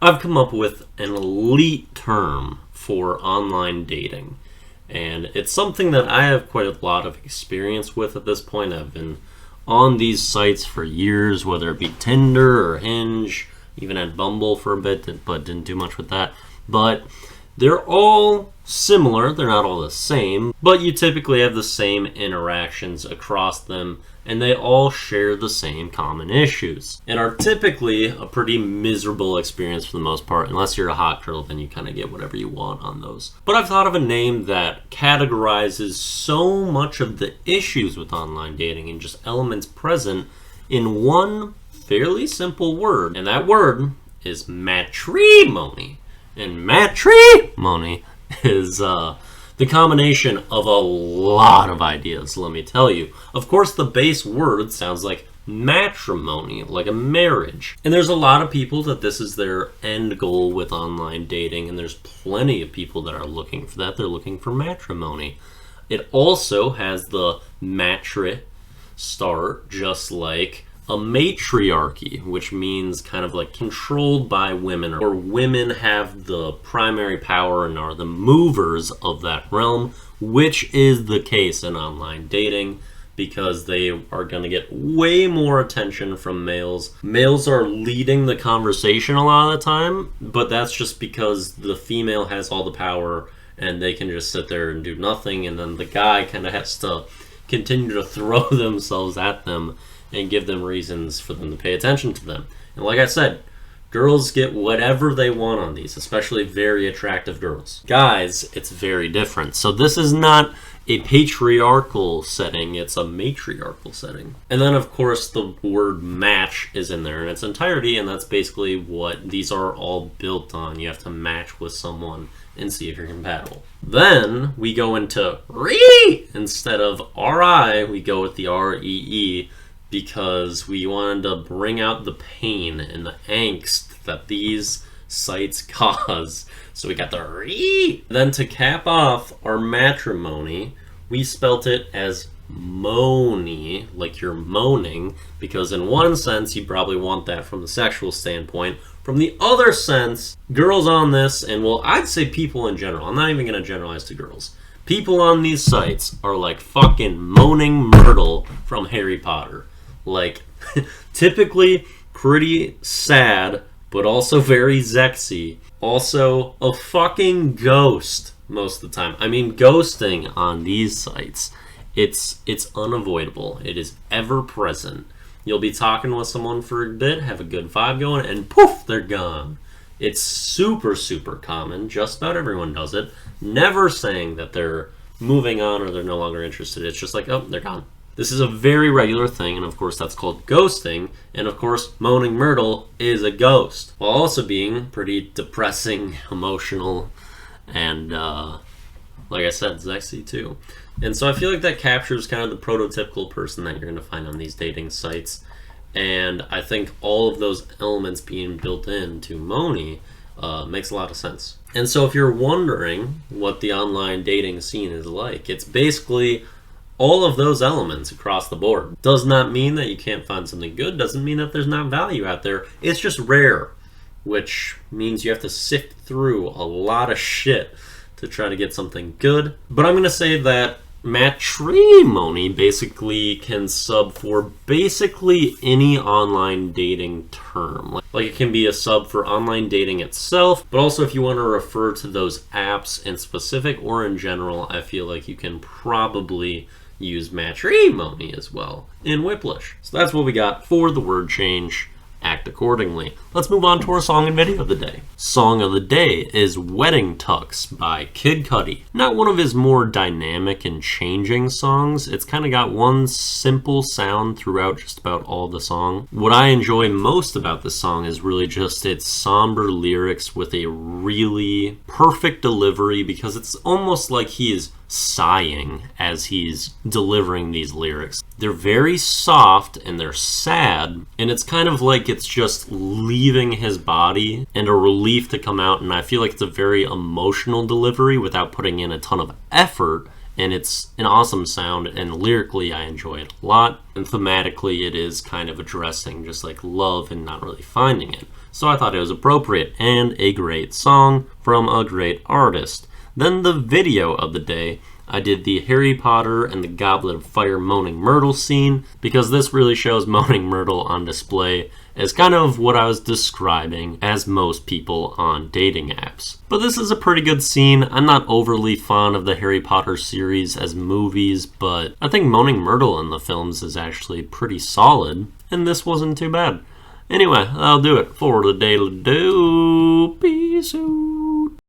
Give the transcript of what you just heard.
I've come up with an elite term for online dating, and it's something that I have quite a lot of experience with at this point. I've been on these sites for years, whether it be Tinder or Hinge, even had Bumble for a bit, but didn't do much with that. But they're all similar, they're not all the same, but you typically have the same interactions across them, and they all share the same common issues, and are typically a pretty miserable experience for the most part. Unless you're a hot girl, then you kind of get whatever you want on those. But I've thought of a name that categorizes so much of the issues with online dating and just elements present in one fairly simple word, and that word is matrimony. And matrimony is the combination of a lot of ideas, let me tell you. Of course, the base word sounds like matrimony, like a marriage. And there's a lot of people that this is their end goal with online dating, and there's plenty of people that are looking for that. They're looking for matrimony. It also has the matri start, just like a matriarchy, which means kind of like controlled by women, or women have the primary power and are the movers of that realm, which is the case in online dating because they are going to get way more attention from males. Males are leading the conversation a lot of the time, but that's just because the female has all the power and they can just sit there and do nothing, and then the guy kind of has to continue to throw themselves at them and give them reasons for them to pay attention to them. And like I said, girls get whatever they want on these, especially very attractive girls. Guys, it's very different. So this is not a patriarchal setting, it's a matriarchal setting. And then of course the word match is in there in its entirety, and that's basically what these are all built on. You have to match with someone and see if you're compatible. Then we go into RE instead of RI, we go with the REE, because we wanted to bring out the pain and the angst that these sites cause. So we got the re. Then to cap off our matrimony, we spelt it as moany, like you're moaning, because in one sense you probably want that from the sexual standpoint. From the other sense, girls on this, and well, I'd say people in general, I'm not even going to generalize to girls, people on these sites are like fucking moaning Myrtle from Harry Potter. Like, typically pretty sad, but also very sexy. Also, a fucking ghost most of the time. I mean, ghosting on these sites, it's unavoidable. It is ever present. You'll be talking with someone for a bit, have a good vibe going, and poof, they're gone. It's super, super common. Just about everyone does it. Never saying that they're moving on or they're no longer interested. It's just like, oh, they're gone. This is a very regular thing, and of course that's called ghosting, and of course Moaning Myrtle is a ghost, while also being pretty depressing, emotional, and like I said, sexy too. And so I feel like that captures kind of the prototypical person that you're going to find on these dating sites, and I think all of those elements being built into Moany makes a lot of sense. And so if you're wondering what the online dating scene is like, it's basically all of those elements across the board. Does not mean that you can't find something good, doesn't mean that there's not value out there. It's just rare, which means you have to sift through a lot of shit to try to get something good. But I'm going to say that matrimony basically can sub for basically any online dating term. Like it can be a sub for online dating itself, but also if you want to refer to those apps in specific or in general, I feel like you can probably use matrimony as well in Wiplish. So that's what we got for the word change. Act accordingly. Let's move on to our song and video of the day. Song of the day is Wedding Tux by Kid Cudi. Not one of his more dynamic and changing songs. It's kind of got one simple sound throughout just about all the song. What I enjoy most about this song is really just its somber lyrics with a really perfect delivery, because it's almost like he is sighing as he's delivering these lyrics. They're very soft and they're sad, and it's kind of like it's just leaving his body and a relief to come out, and I feel like it's a very emotional delivery without putting in a ton of effort, and it's an awesome sound, and lyrically I enjoy it a lot, and thematically it is kind of addressing just like love and not really finding it. so I thought it was appropriate and a great song from a great artist. Then the video of the day, I did the Harry Potter and the Goblet of Fire Moaning Myrtle scene, because this really shows Moaning Myrtle on display as kind of what I was describing as most people on dating apps. But this is a pretty good scene. I'm not overly fond of the Harry Potter series as movies, but I think Moaning Myrtle in the films is actually pretty solid, and this wasn't too bad. Anyway, that'll do it for the Daily Doopy Zoo.